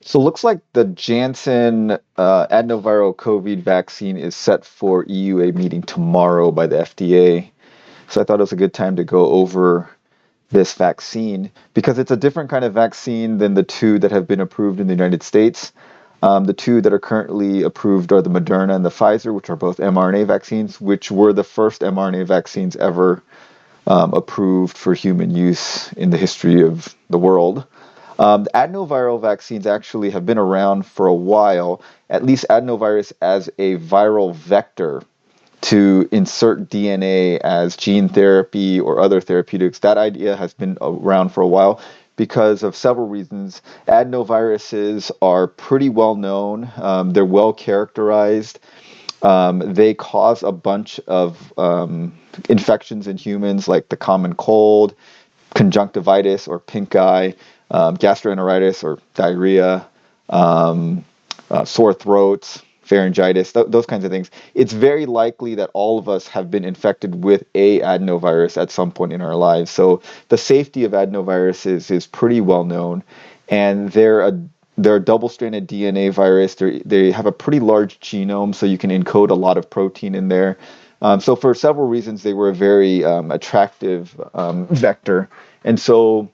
So it looks like the Janssen adenoviral COVID vaccine is set for EUA meeting tomorrow by the FDA. So I thought it was a good time to go over this vaccine because it's a different kind of vaccine than the two that have been approved in the United States. The two that are currently approved are the Moderna and the Pfizer, which are both mRNA vaccines, which were the first mRNA vaccines ever approved for human use in the history of the world. The adenoviral vaccines actually have been around for a while, at least adenovirus as a viral vector to insert DNA as gene therapy or other therapeutics. That idea has been around for a while because of several reasons. Adenoviruses are pretty well known, they're well characterized. They cause a bunch of infections in humans, like the common cold, conjunctivitis or pink eye, gastroenteritis or diarrhea, sore throats, pharyngitis, those kinds of things. It's very likely that all of us have been infected with a adenovirus at some point in our lives. So the safety of adenoviruses is pretty well known, and they're a double-stranded DNA virus. They have a pretty large genome, so you can encode a lot of protein in there. So for several reasons, they were a very attractive vector. And so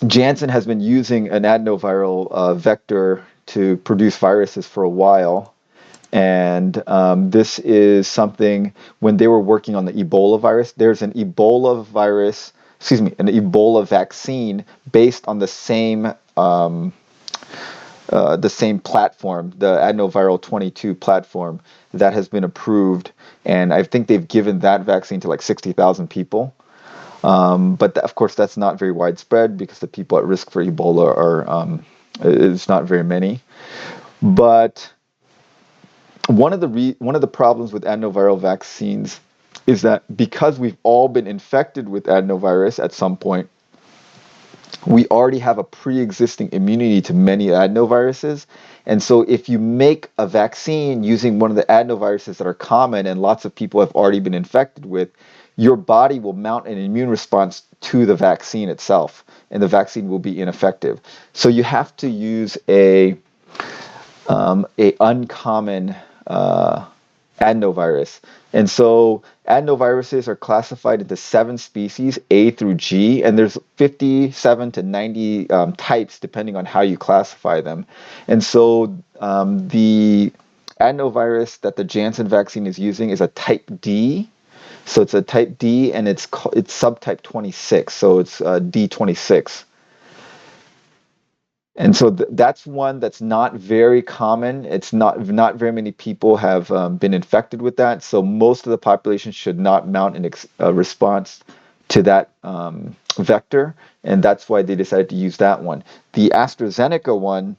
Janssen has been using an adenoviral vector to produce viruses for a while. And this is something, when they were working on the Ebola virus, there's an Ebola vaccine based on the same platform, the Adenoviral 22 platform that has been approved. And I think they've given that vaccine to like 60,000 people. But of course, that's not very widespread because the people at risk for Ebola is not very many. But one of the problems with adenoviral vaccines is that because we've all been infected with adenovirus at some point, we already have a pre-existing immunity to many adenoviruses. And so if you make a vaccine using one of the adenoviruses that are common and lots of people have already been infected with, your body will mount an immune response to the vaccine itself, and the vaccine will be ineffective. So you have to use a uncommon adenovirus. And so adenoviruses are classified into 7 species, A through G, and there's 57 to 90 types depending on how you classify them. And so the adenovirus that the Janssen vaccine is using is a type D. So it's a type D, and it's subtype 26, so it's D26. And so that's one that's not very common. It's not very many people have been infected with that. So most of the population should not mount a response to that vector, and that's why they decided to use that one. The AstraZeneca one,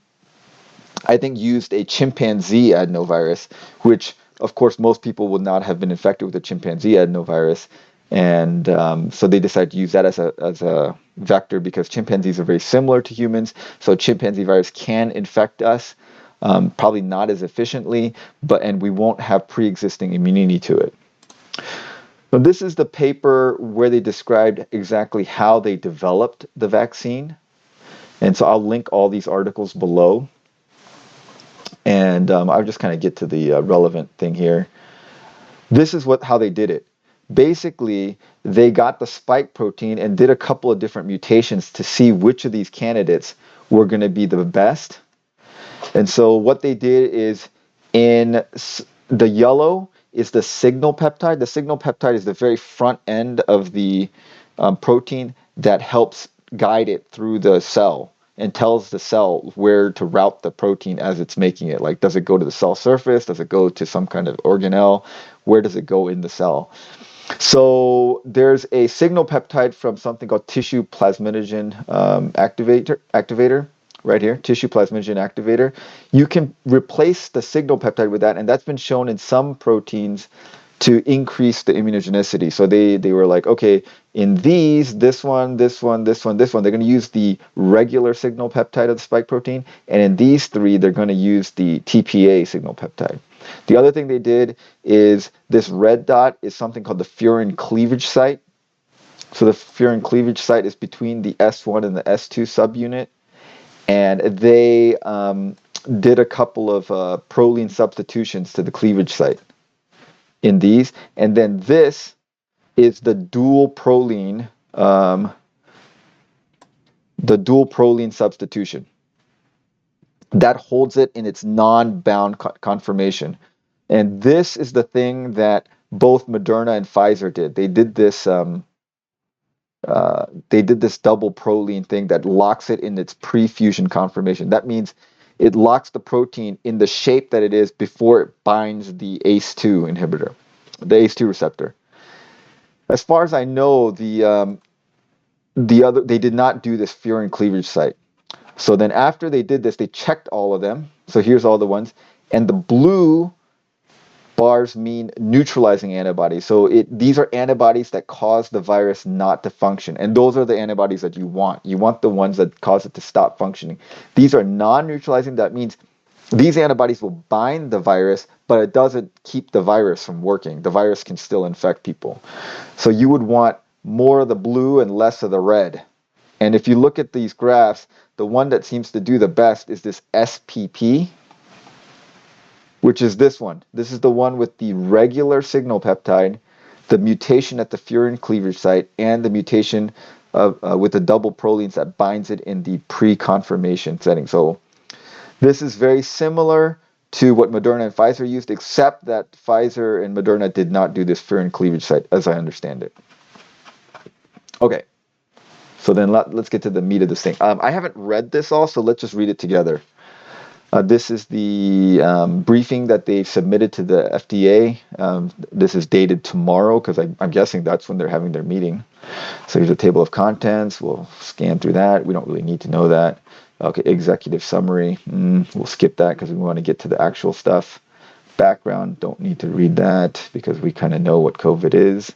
I think, used a chimpanzee adenovirus, which of course most people would not have been infected with a chimpanzee adenovirus. And so they decided to use that as a vector because chimpanzees are very similar to humans. So chimpanzee virus can infect us, probably not as efficiently, and we won't have pre-existing immunity to it. So this is the paper where they described exactly how they developed the vaccine. And so I'll link all these articles below. And I'll just kind of get to the relevant thing here. This is how they did it. Basically, they got the spike protein and did a couple of different mutations to see which of these candidates were going to be the best. And so what they did is, in the yellow is the signal peptide. The signal peptide is the very front end of the protein that helps guide it through the cell and tells the cell where to route the protein as it's making it. Like, does it go to the cell surface? Does it go to some kind of organelle? Where does it go in the cell? So there's a signal peptide from something called tissue plasminogen activator, right here, tissue plasminogen activator. You can replace the signal peptide with that, and that's been shown in some proteins to increase the immunogenicity. So they were like, okay, in these, this one, they're going to use the regular signal peptide of the spike protein, and in these 3, they're going to use the TPA signal peptide. The other thing they did is this red dot is something called the furin cleavage site. So the furin cleavage site is between the S1 and the S2 subunit. and they did a couple of proline substitutions to the cleavage site in these, and then this is the dual proline substitution that holds it in its non-bound conformation. And this is the thing that both Moderna and Pfizer did. They did this double proline thing that locks it in its pre-fusion conformation. That means it locks the protein in the shape that it is before it binds the ACE2 inhibitor, the ACE2 receptor. As far as I know, they did not do this furin cleavage site. So then after they did this, they checked all of them. So here's all the ones. And the blue bars mean neutralizing antibodies. So these are antibodies that cause the virus not to function. And those are the antibodies that you want. You want the ones that cause it to stop functioning. These are non-neutralizing. That means these antibodies will bind the virus, but it doesn't keep the virus from working. The virus can still infect people. So you would want more of the blue and less of the red. And if you look at these graphs, the one that seems to do the best is this SPP, which is this one. This is the one with the regular signal peptide, the mutation at the furin cleavage site, and the mutation with the double prolines that binds it in the pre-conformation setting. So this is very similar to what Moderna and Pfizer used, except that Pfizer and Moderna did not do this furin cleavage site, as I understand it. Okay. So then let's get to the meat of this thing. I haven't read this all, so let's just read it together. This is the briefing that they submitted to the FDA. This is dated tomorrow because I'm guessing that's when they're having their meeting. So here's a table of contents. We'll scan through that. We don't really need to know that. Okay, executive summary. We'll skip that because we want to get to the actual stuff. Background, don't need to read that because we kind of know what COVID is.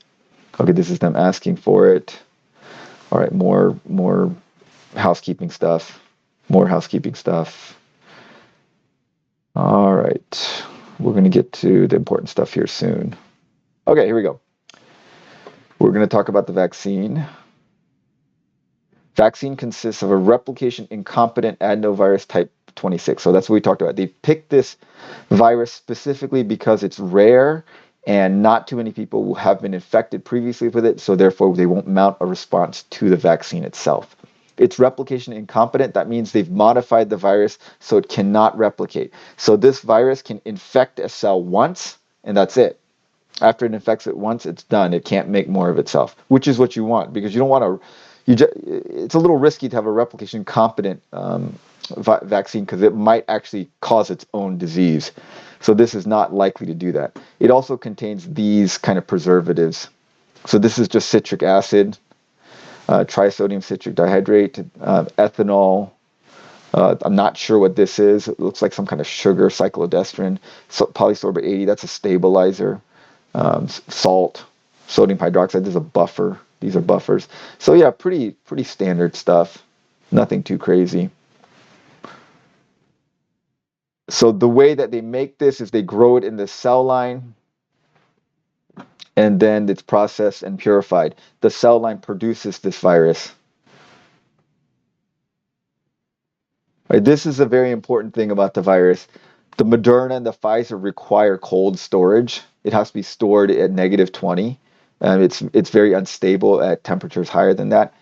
Okay, this is them asking for it. All right, more housekeeping stuff. More housekeeping stuff. All right, we're going to get to the important stuff here soon. Okay, here we go. We're going to talk about the vaccine. Vaccine consists of a replication incompetent adenovirus type 26. So that's what we talked about. They picked this virus specifically because it's rare and not too many people will have been infected previously with it, so therefore they won't mount a response to the vaccine itself. It's replication incompetent. That means they've modified the virus so it cannot replicate. So this virus can infect a cell once, and that's it. After it infects it once, it's done. It can't make more of itself, which is what you want, because you don't want to. It's a little risky to have a replication incompetent vaccine because it might actually cause its own disease. So this is not likely to do that. It also contains these kind of preservatives. So this is just citric acid, trisodium citric dihydrate, ethanol. I'm not sure what this is. It looks like some kind of sugar, cyclodextrin, polysorbate 80. That's a stabilizer. Salt, sodium hydroxide. This is a buffer. These are buffers. So yeah, pretty standard stuff. Nothing too crazy. So the way that they make this is they grow it in the cell line, and then it's processed and purified. The cell line produces this virus. Right, this is a very important thing about the virus. The Moderna and the Pfizer require cold storage. It has to be stored at -20. It's very unstable at temperatures higher than that.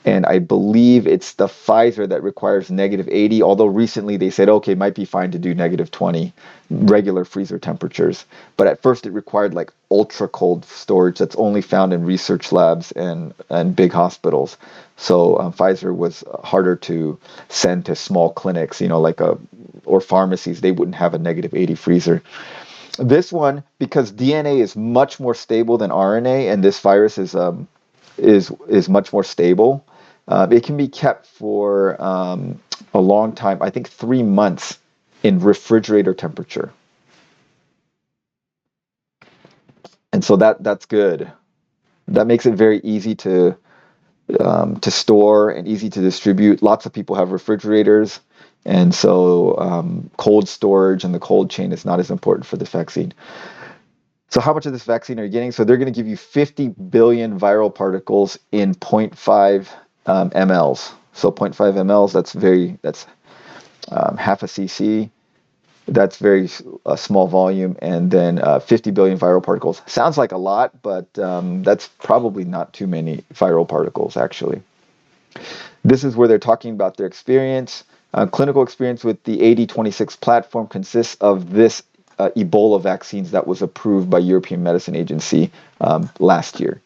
And I believe it's the Pfizer that requires -80, although recently they said, okay, it might be fine to do -20, regular freezer temperatures. But at first it required like ultra cold storage that's only found in research labs and big hospitals. So Pfizer was harder to send to small clinics, or pharmacies. They wouldn't have a -80 freezer. This one, because DNA is much more stable than RNA, and this virus is much more stable. It can be kept for a long time, I think 3 months in refrigerator temperature. And so that's good. That makes it very easy to store and easy to distribute. Lots of people have refrigerators, and so cold storage and the cold chain is not as important for this vaccine. So how much of this vaccine are you getting? So they're going to give you 50 billion viral particles in 0.5 mLs. So 0.5 mLs, that's half a cc. That's very small volume, and then 50 billion viral particles. Sounds like a lot, but that's probably not too many viral particles, actually. This is where they're talking about their experience. Clinical experience with the AD26 platform consists of this Ebola vaccines that was approved by European Medicine Agency last year.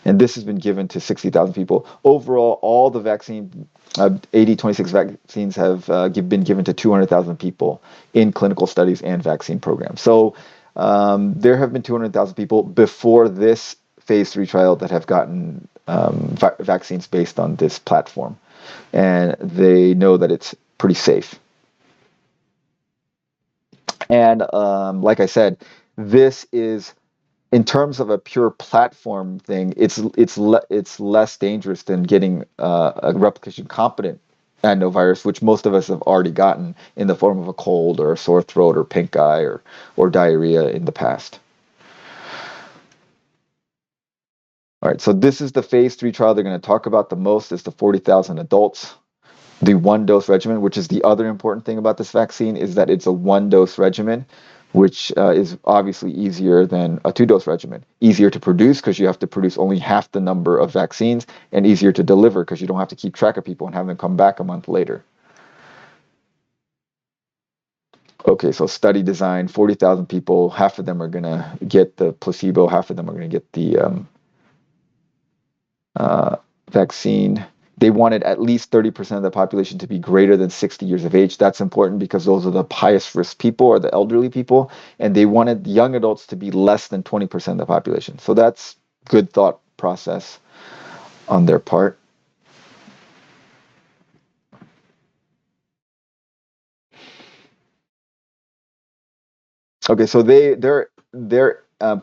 And this has been given to 60,000 people. Overall, all the AD26 vaccines have been given to 200,000 people in clinical studies and vaccine programs. So there have been 200,000 people before this phase 3 trial that have gotten vaccines based on this platform. And they know that it's pretty safe. And like I said, this is, in terms of a pure platform thing, it's less dangerous than getting a replication competent adenovirus, which most of us have already gotten in the form of a cold or a sore throat or pink eye or diarrhea in the past. All right, so this is the phase 3 trial they're going to talk about the most, is the 40,000 adults. The one-dose regimen, which is the other important thing about this vaccine, is that it's a one-dose regimen, which is obviously easier than a two-dose regimen. Easier to produce because you have to produce only half the number of vaccines, and easier to deliver because you don't have to keep track of people and have them come back a month later. Okay, so study design, 40,000 people, half of them are going to get the placebo, half of them are going to get the vaccine. They wanted at least 30% of the population to be greater than 60 years of age. That's important because those are the highest risk people, or the elderly people. And they wanted young adults to be less than 20% of the population. So that's good thought process on their part. Okay, so their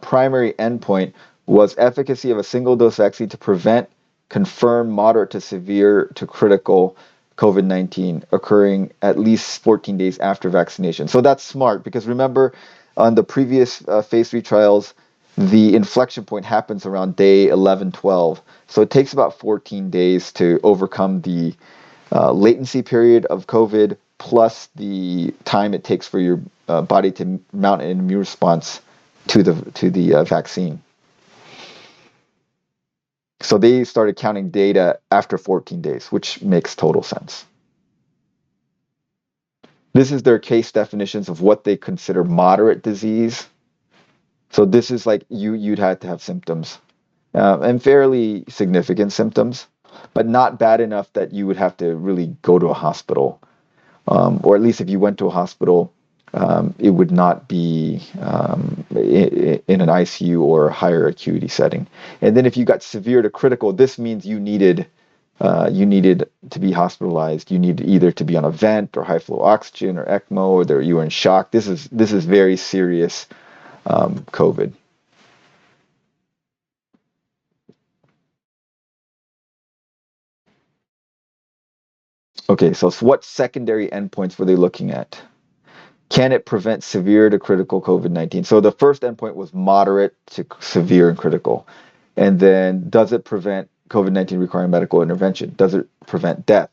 primary endpoint was efficacy of a single dose vaccine to prevent confirmed moderate to severe to critical COVID-19 occurring at least 14 days after vaccination. So that's smart because remember, on the previous phase 3 trials, the inflection point happens around day 11, 12. So it takes about 14 days to overcome the latency period of COVID plus the time it takes for your body to mount an immune response to the vaccine. So they started counting data after 14 days, which makes total sense. This is their case definitions of what they consider moderate disease. So this is like you'd have to have symptoms, and fairly significant symptoms, but not bad enough that you would have to really go to a hospital. Or at least if you went to a hospital, it would not be in an ICU or a higher acuity setting. And then if you got severe to critical, this means you needed to be hospitalized. You needed either to be on a vent or high flow oxygen or ECMO, or you were in shock. This is very serious COVID. Okay, so what secondary endpoints were they looking at? Can it prevent severe to critical COVID-19? So the first endpoint was moderate to severe and critical. And then, does it prevent COVID-19 requiring medical intervention? Does it prevent death?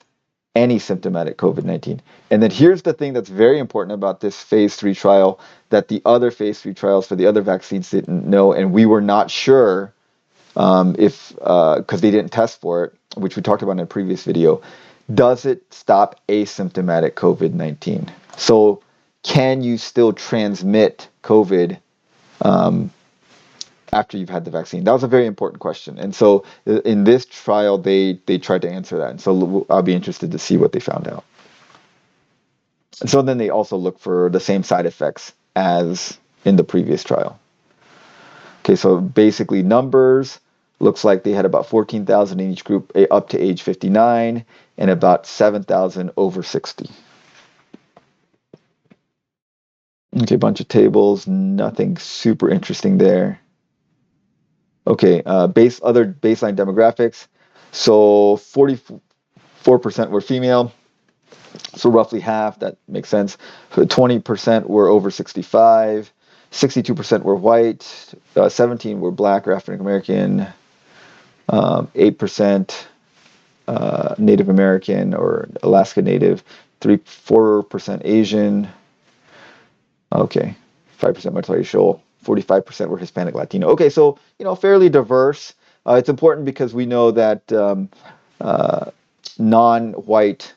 Any symptomatic COVID-19? And then here's the thing that's very important about this phase 3 trial that the other phase 3 trials for the other vaccines didn't know, and we were not sure if because they didn't test for it, which we talked about in a previous video. Does it stop asymptomatic COVID-19? So can you still transmit COVID after you've had the vaccine? That was a very important question. And so in this trial, they tried to answer that. And so I'll be interested to see what they found out. And so then they also look for the same side effects as in the previous trial. Okay, so basically numbers, looks like they had about 14,000 in each group up to age 59 and about 7,000 over 60. Okay, a bunch of tables, nothing super interesting there. Okay, other baseline demographics. So 44% were female, so roughly half, that makes sense. 20% were over 65, 62% were white, 17% were black or African American, 8% Native American or Alaska Native, 4% Asian. Okay, 5% multiracial, 45% were Hispanic Latino. Okay, so fairly diverse. It's important because we know that non-white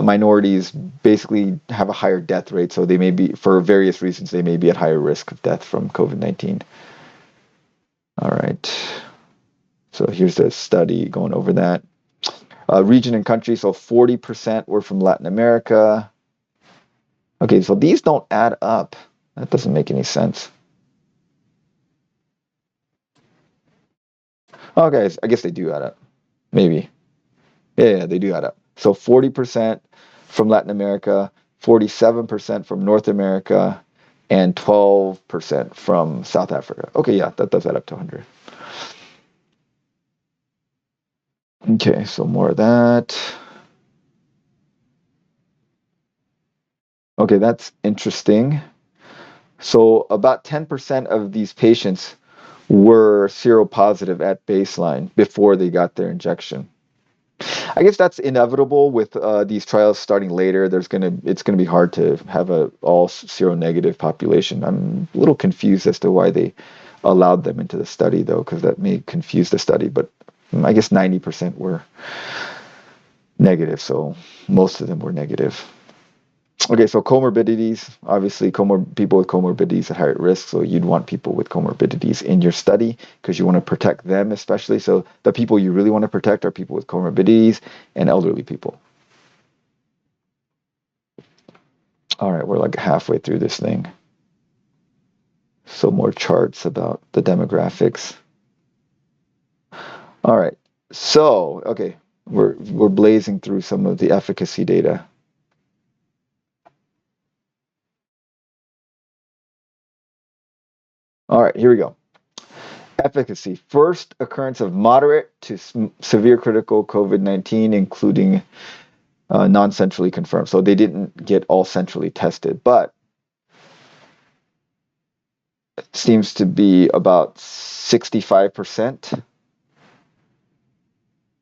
minorities basically have a higher death rate, so they may be, for various reasons, they may be at higher risk of death from COVID-19. All right. So here's the study going over that. Region and country, so 40% were from Latin America. Okay, so these don't add up. That doesn't make any sense. Okay, I guess they do add up. Maybe. Yeah, they do add up. So 40% from Latin America, 47% from North America, and 12% from South Africa. Okay, yeah, that does add up to 100. Okay, so more of that. Okay, that's interesting. So about 10% of these patients were seropositive at baseline before they got their injection. I guess that's inevitable with these trials starting later. It's gonna be hard to have a all seronegative population. I'm a little confused as to why they allowed them into the study, though, because that may confuse the study. But I guess 90% were negative, so most of them were negative. Okay, so comorbidities, obviously people with comorbidities at higher risk, so you'd want people with comorbidities in your study because you want to protect them especially. So the people you really want to protect are people with comorbidities and elderly people. All right, we're like halfway through this thing. So more charts about the demographics. All right, so, okay, we're blazing through some of the efficacy data. All right, here we go. Efficacy. First occurrence of moderate to severe critical COVID-19, including non-centrally confirmed. So they didn't get all centrally tested, but it seems to be about 65%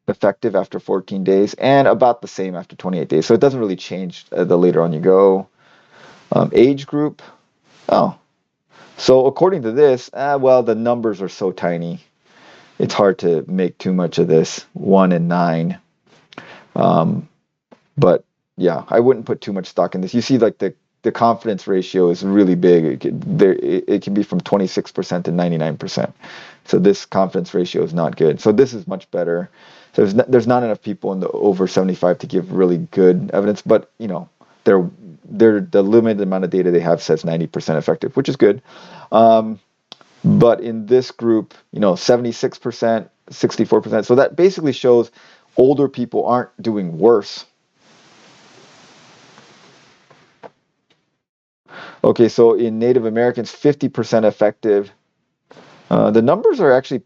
effective after 14 days and about the same after 28 days. So it doesn't really change the later on you go. Age group. Oh, so according to this, well, the numbers are so tiny. It's hard to make too much of this, 1 and 9. But yeah, I wouldn't put too much stock in this. You see, like the confidence ratio is really big. It can be from 26% to 99%. So this confidence ratio is not good. So this is much better. So there's not enough people in the over 75 to give really good evidence, but they're the limited amount of data they have says 90% effective, which is good. But in this group, 76%, 64%. So that basically shows older people aren't doing worse. Okay, so in Native Americans, 50% effective. The numbers are actually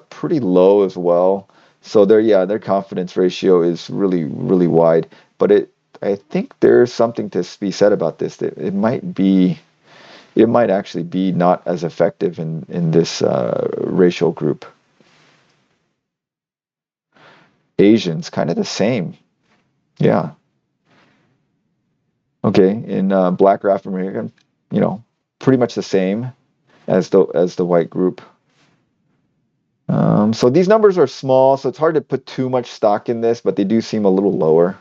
pretty low as well. So their confidence ratio is really, really wide. But I think there's something to be said about this. That it might actually be not as effective in this racial group. Asians, kind of the same. Yeah. Okay, in Black or African American, pretty much the same as the white group. So these numbers are small, so it's hard to put too much stock in this, but they do seem a little lower.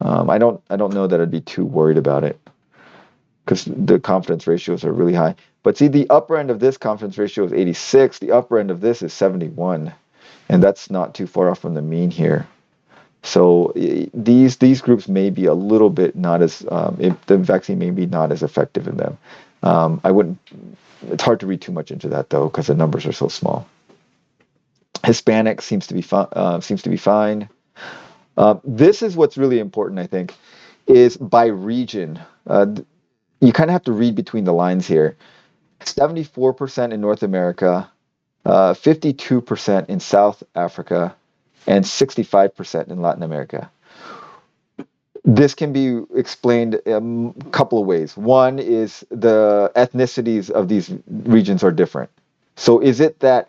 I don't know that I'd be too worried about it because the confidence ratios are really high. But see, the upper end of this confidence ratio is 86. The upper end of this is 71, and that's not too far off from the mean here. So these groups may be a little bit not as the vaccine may be not as effective in them. I wouldn't. It's hard to read too much into that though because the numbers are so small. Hispanic seems to be fine. This is what's really important, I think, is by region. You kind of have to read between the lines here. 74% in North America, 52% in South Africa, and 65% in Latin America. This can be explained a couple of ways. One is the ethnicities of these regions are different. So is it that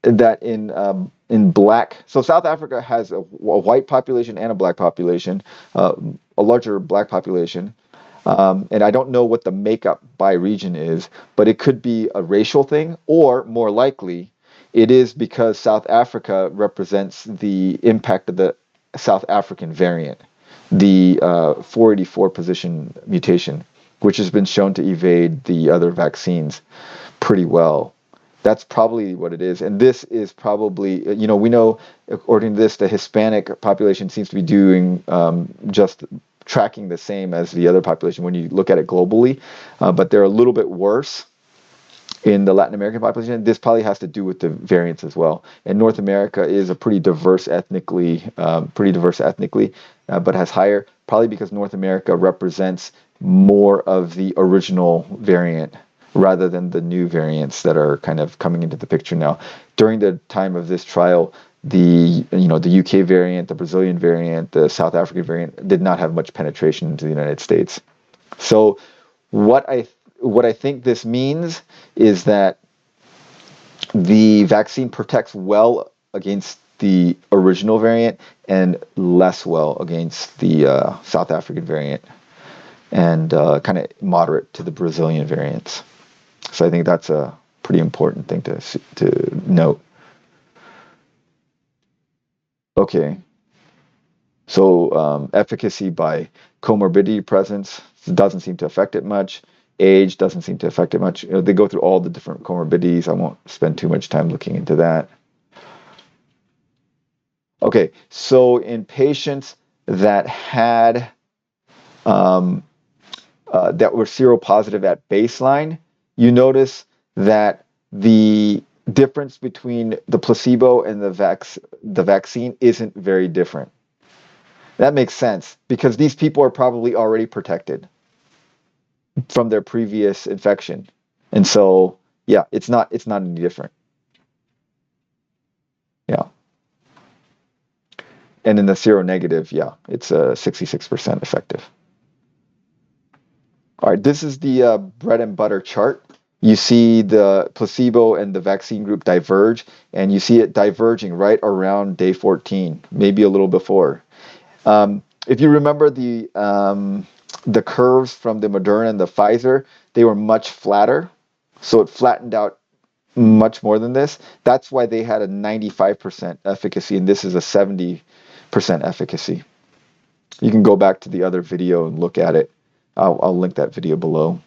that in black, so South Africa has a white population and a black population, a larger black population, and I don't know what the makeup by region is, but it could be a racial thing, or more likely, it is because South Africa represents the impact of the South African variant, the 484 position mutation, which has been shown to evade the other vaccines pretty well. That's probably what it is. And this is probably, we know, according to this, the Hispanic population seems to be doing just tracking the same as the other population when you look at it globally, but they're a little bit worse in the Latin American population. This probably has to do with the variants as well. And North America is a pretty diverse ethnically, but has higher, probably because North America represents more of the original variant rather than the new variants that are kind of coming into the picture now. During the time of this trial, the UK variant, the Brazilian variant, the South African variant did not have much penetration into the United States. So what I think this means is that the vaccine protects well against the original variant and less well against the South African variant, and kind of moderate to the Brazilian variants. So I think that's a pretty important thing to note. Okay. So efficacy by comorbidity presence doesn't seem to affect it much. Age doesn't seem to affect it much. They go through all the different comorbidities. I won't spend too much time looking into that. Okay, so in patients that had that were seropositive at baseline, you notice that the difference between the placebo and the vaccine isn't very different. That makes sense because these people are probably already protected from their previous infection. And so, yeah, it's not any different. Yeah. And in the seronegative, yeah, it's 66% effective. All right, this is the bread and butter chart. You see the placebo and the vaccine group diverge, and you see it diverging right around day 14, maybe a little before. If you remember the curves from the Moderna and the Pfizer, they were much flatter, so it flattened out much more than this. That's why they had a 95% efficacy, and this is a 70% efficacy. You can go back to the other video and look at it. I'll link that video below.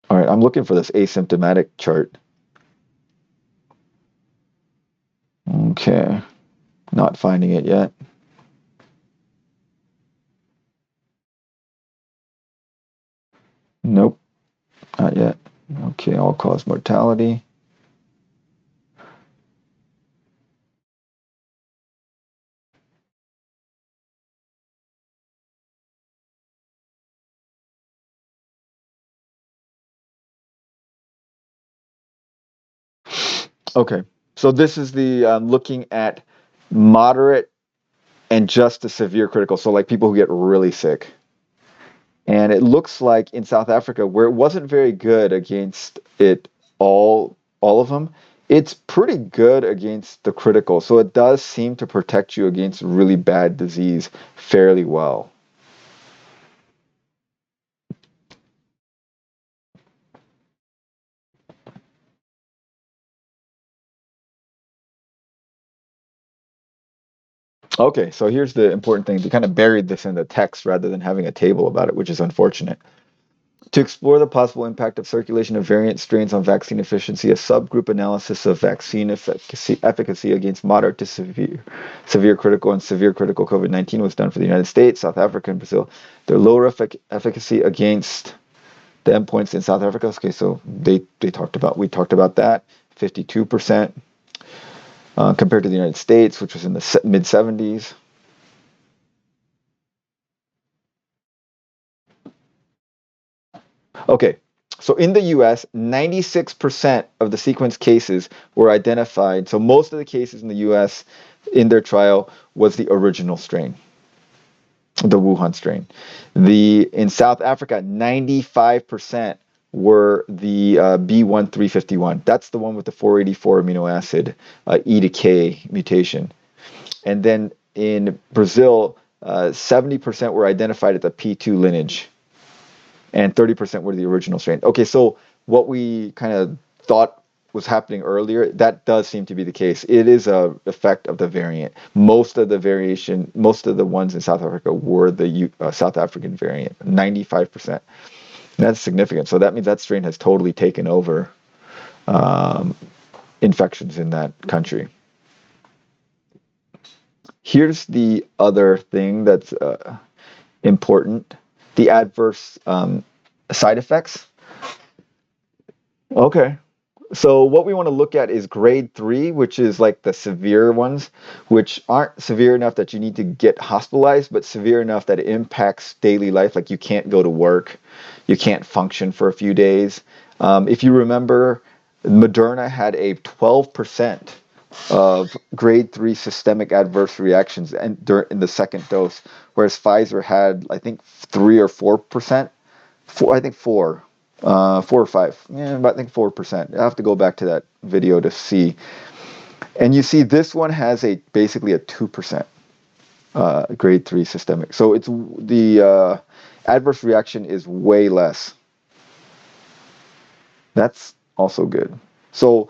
All right, I'm looking for this asymptomatic chart. Okay, not finding it yet. Nope, not yet. Okay, all-cause mortality. Okay, so this is the looking at moderate and just to severe critical, so like people who get really sick. And it looks like in South Africa, where it wasn't very good against it all of them, it's pretty good against the critical. So it does seem to protect you against really bad disease fairly well. Okay, so here's the important thing. They kind of buried this in the text rather than having a table about it, which is unfortunate. To explore the possible impact of circulation of variant strains on vaccine efficiency, a subgroup analysis of vaccine efficacy against moderate to severe critical and severe critical COVID-19 was done for the United States, South Africa, and Brazil. Their lower efficacy against the endpoints in South Africa. Okay, so we talked about that, 52%. Compared to the United States, which was in the mid-70s. Okay, so in the US, 96% of the sequenced cases were identified. So most of the cases in the US in their trial was the original strain, the Wuhan strain. In South Africa, 95% were the B1351. That's the one with the 484 amino acid E to K mutation. And then in Brazil, 70% were identified at the P2 lineage, and 30% were the original strain. Okay, so what we kind of thought was happening earlier, that does seem to be the case. It is a effect of the variant. Most of the ones in South Africa were the South African variant, 95%. That's significant. So that means that strain has totally taken over infections in that country. Here's the other thing that's important: the adverse side effects. Okay. So what we want to look at is grade 3, which is like the severe ones, which aren't severe enough that you need to get hospitalized, but severe enough that it impacts daily life, like you can't go to work, you can't function for a few days. If you remember, Moderna had a 12% of grade 3 systemic adverse reactions in the second dose, whereas Pfizer had, I think, 3 or 4%. I think 4. 4 or 5. Yeah, I think 4%. I have to go back to that video to see. And you see this one has basically a 2% grade 3 systemic. So it's the adverse reaction is way less. That's also good. So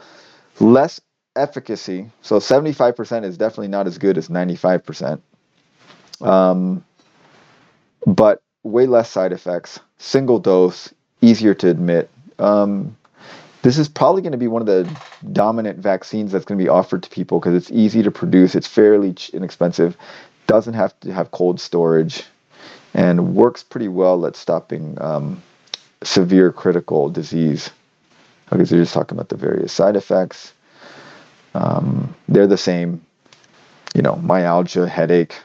less efficacy. So 75% is definitely not as good as 95%. But way less side effects, single dose, easier to admit. This is probably going to be one of the dominant vaccines that's going to be offered to people because it's easy to produce, it's fairly inexpensive, doesn't have to have cold storage, and works pretty well at stopping severe critical disease. Okay, so you're just talking about the various side effects. They're the same, myalgia, headache.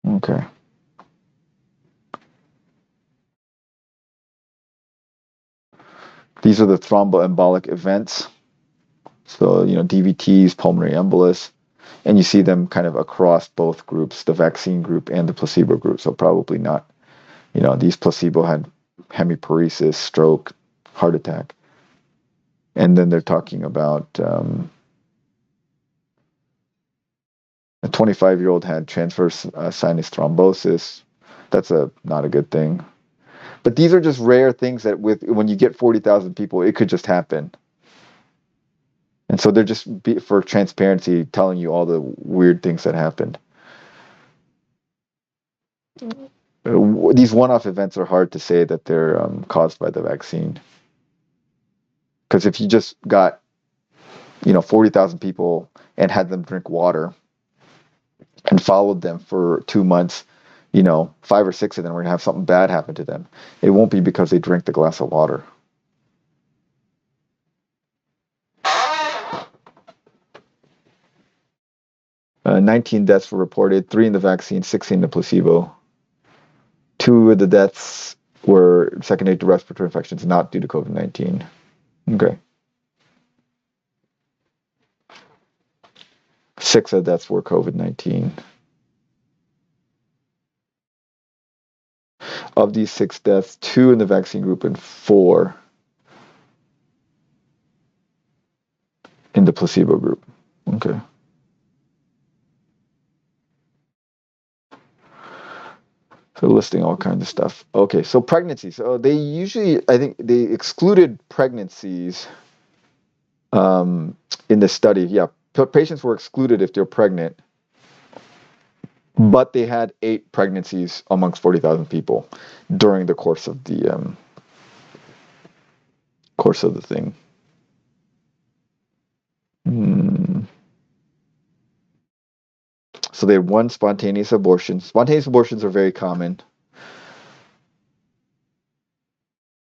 Okay. These are the thromboembolic events. So, DVTs, pulmonary embolus, and you see them kind of across both groups, the vaccine group and the placebo group. So probably not, these placebo had hemiparesis, stroke, heart attack. And then they're talking about a 25-year-old had transverse sinus thrombosis. That's not a good thing. But these are just rare things that when you get 40,000 people, it could just happen. And so they're just, for transparency, telling you all the weird things that happened. These one-off events are hard to say that they're caused by the vaccine. Because if you just got, 40,000 people and had them drink water and followed them for 2 months, 5 or 6 of them were going to have something bad happen to them. It won't be because they drank the glass of water. Uh, 19 deaths were reported, 3 in the vaccine, 6 in the placebo. 2 of the deaths were secondary to respiratory infections, not due to COVID-19. Okay. 6 of the deaths were COVID-19. Of these 6 deaths, 2 in the vaccine group and 4 in the placebo group. Okay. So listing all kinds of stuff. Okay, so pregnancies. So they usually, I think they excluded pregnancies in the study. Yeah, patients were excluded if they're pregnant, but they had 8 pregnancies amongst 40,000 people during the course of the thing. So they had 1 spontaneous abortion. Spontaneous abortions are very common.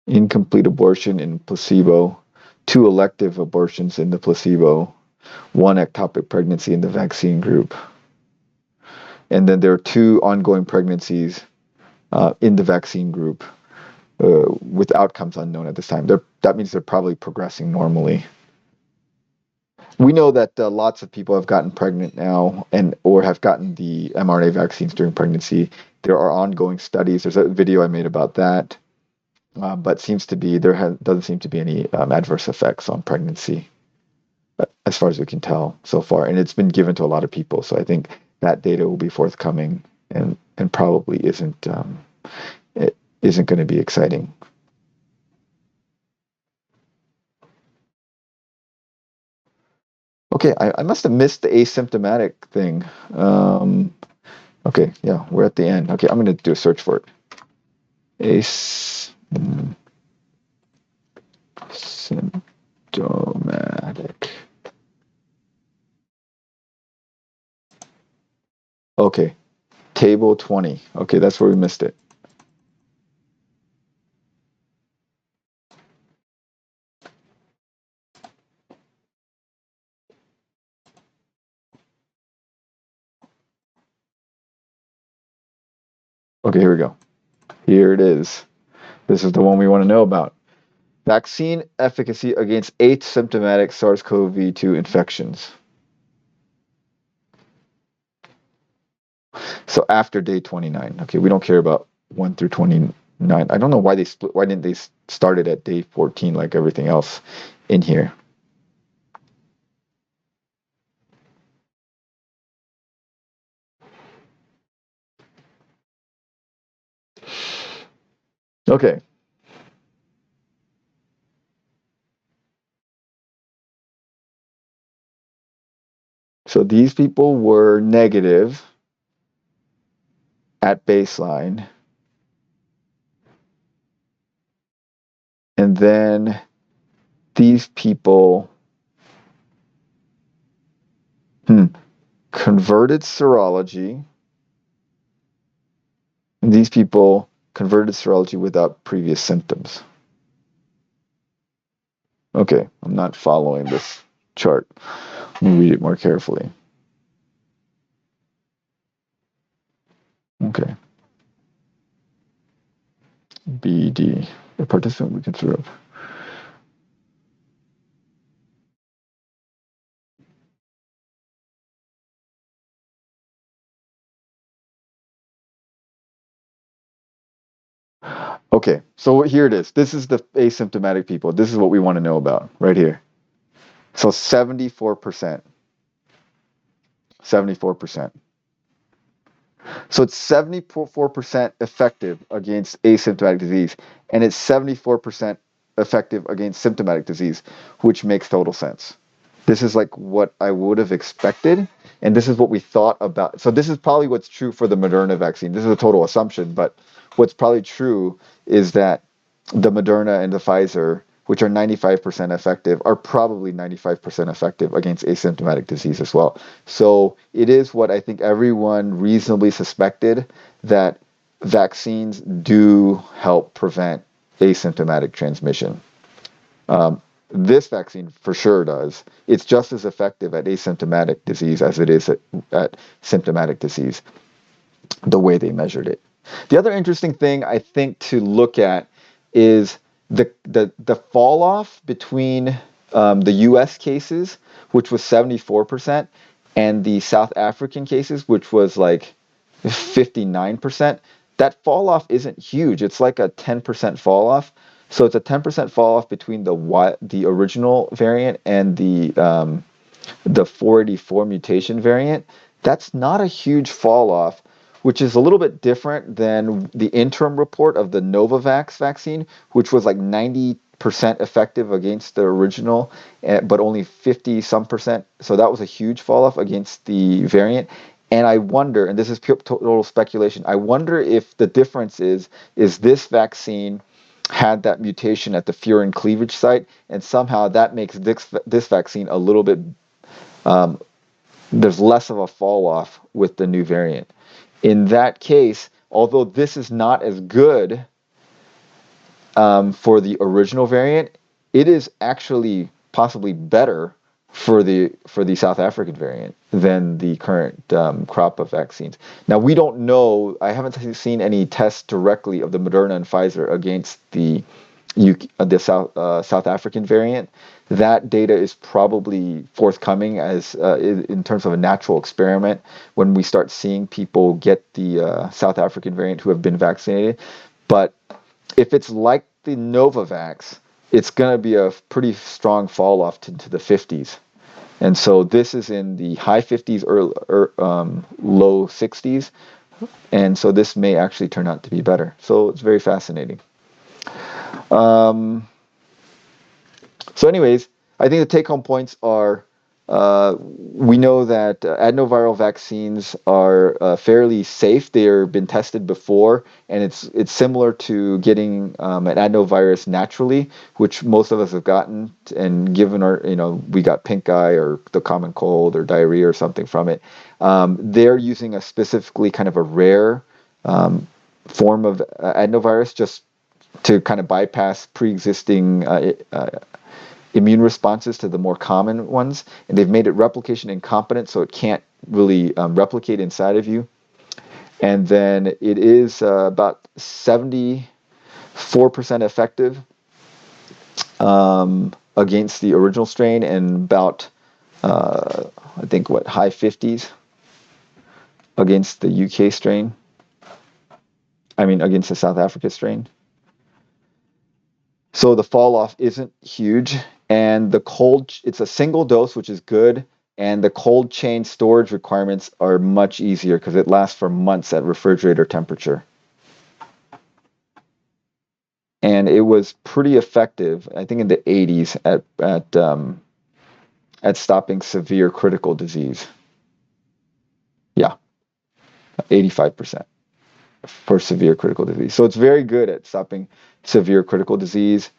Incomplete abortion in placebo. 2 elective abortions in the placebo. 1 ectopic pregnancy in the vaccine group. And then there are 2 ongoing pregnancies in the vaccine group with outcomes unknown at this time. That means they're probably progressing normally. We know that lots of people have gotten pregnant now and or have gotten the mRNA vaccines during pregnancy. There are ongoing studies. There's a video I made about that, but seems to be doesn't seem to be any adverse effects on pregnancy, as far as we can tell so far. And it's been given to a lot of people, so I think that data will be forthcoming and probably it isn't going to be exciting. Okay, I must have missed the asymptomatic thing. Okay, yeah, we're at the end. Okay, I'm going to do a search for it. Asymptomatic. Okay, table 20. Okay, that's where we missed it. Okay, here we go. Here it is. This is the one we want to know about. Vaccine efficacy against asymptomatic SARS-CoV-2 infections. So after day 29. Okay, we don't care about 1 through 29. I don't know why they split. Why didn't they start it at day 14 like everything else in here? Okay. So these people were negative at baseline. And then these people converted serology. And these people converted serology without previous symptoms. Okay, I'm not following this chart. Let me read it more carefully. Okay. BD, the participant we consider. Okay, so here it is. This is the asymptomatic people. This is what we want to know about right here. So 74%. 74%. So it's 74% effective against asymptomatic disease, and it's 74% effective against symptomatic disease, which makes total sense. This is like what I would have expected, and this is what we thought about. So this is probably what's true for the Moderna vaccine. This is a total assumption, but what's probably true is that the Moderna and the Pfizer, which are 95% effective, are probably 95% effective against asymptomatic disease as well. So it is what I think everyone reasonably suspected, that vaccines do help prevent asymptomatic transmission. This vaccine for sure does. It's just as effective at asymptomatic disease as it is at symptomatic disease, the way they measured it. The other interesting thing I think to look at is the fall off between the U.S. cases, which was 74%, and the South African cases, which was like 59%. That fall off isn't huge. It's like a 10% fall off. So it's a 10% fall off between the original variant and the 484 mutation variant. That's not a huge fall off, which is a little bit different than the interim report of the Novavax vaccine, which was like 90% effective against the original, but only 50 some percent. So that was a huge fall off against the variant. And I wonder, and this is pure total speculation, I wonder if the difference is this vaccine had that mutation at the furin cleavage site, and somehow that makes this vaccine a little bit, there's less of a fall off with the new variant. In that case, although this is not as good for the original variant, it is actually possibly better for the South African variant than the current crop of vaccines. Now we don't know. I haven't seen any tests directly of the Moderna and Pfizer against the the South African variant. That data is probably forthcoming as in terms of a natural experiment when we start seeing people get the South African variant who have been vaccinated. But if it's like the Novavax, it's going to be a pretty strong fall off to the 50s. And so this is in the high 50s or low 60s. And so this may actually turn out to be better. So it's very fascinating. So anyways, I think the take-home points are we know that adenoviral vaccines are fairly safe. They've been tested before, and it's similar to getting an adenovirus naturally, which most of us have gotten, and given our, we got pink eye or the common cold or diarrhea or something from it. They're using a specifically kind of a rare form of adenovirus just to kind of bypass pre-existing immune responses to the more common ones, and they've made it replication incompetent, so it can't really replicate inside of you. And then it is about 74% effective against the original strain, and about I think high 50s against the UK strain. Against the South Africa strain. So the fall off isn't huge, and it's a single dose, which is good, and the cold chain storage requirements are much easier because it lasts for months at refrigerator temperature. And it was pretty effective, I think in the 80s at stopping severe critical disease. Yeah, 85% for severe critical disease. So it's very good at stopping severe critical disease.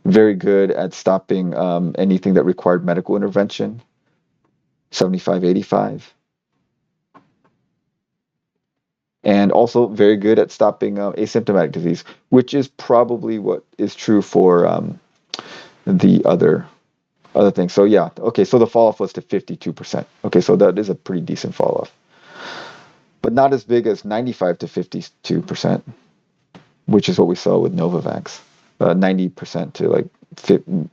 Very good at stopping anything that required medical intervention, 75, 85. And also very good at stopping asymptomatic disease, which is probably what is true for the other things. So yeah, okay, so the fall-off was to 52%. Okay, so that is a pretty decent fall-off. But not as big as 95 to 52%, which is what we saw with Novavax. 90% to like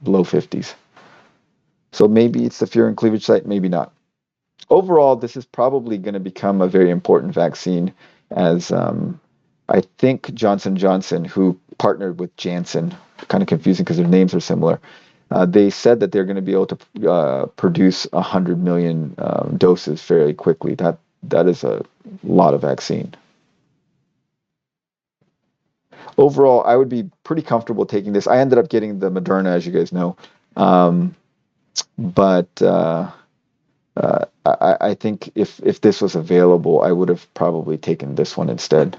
low 50s. So maybe it's the furin cleavage site, maybe not. Overall, this is probably going to become a very important vaccine, as I think Johnson&Johnson, who partnered with Janssen, kind of confusing because their names are similar, they said that they're going to be able to produce 100 million doses fairly quickly. That is a lot of vaccine. Overall, I would be pretty comfortable taking this. I ended up getting the Moderna, as you guys know. But I think if this was available, I would have probably taken this one instead,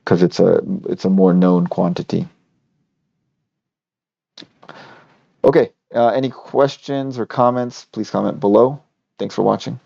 because it's a more known quantity. Okay, any questions or comments, please comment below. Thanks for watching.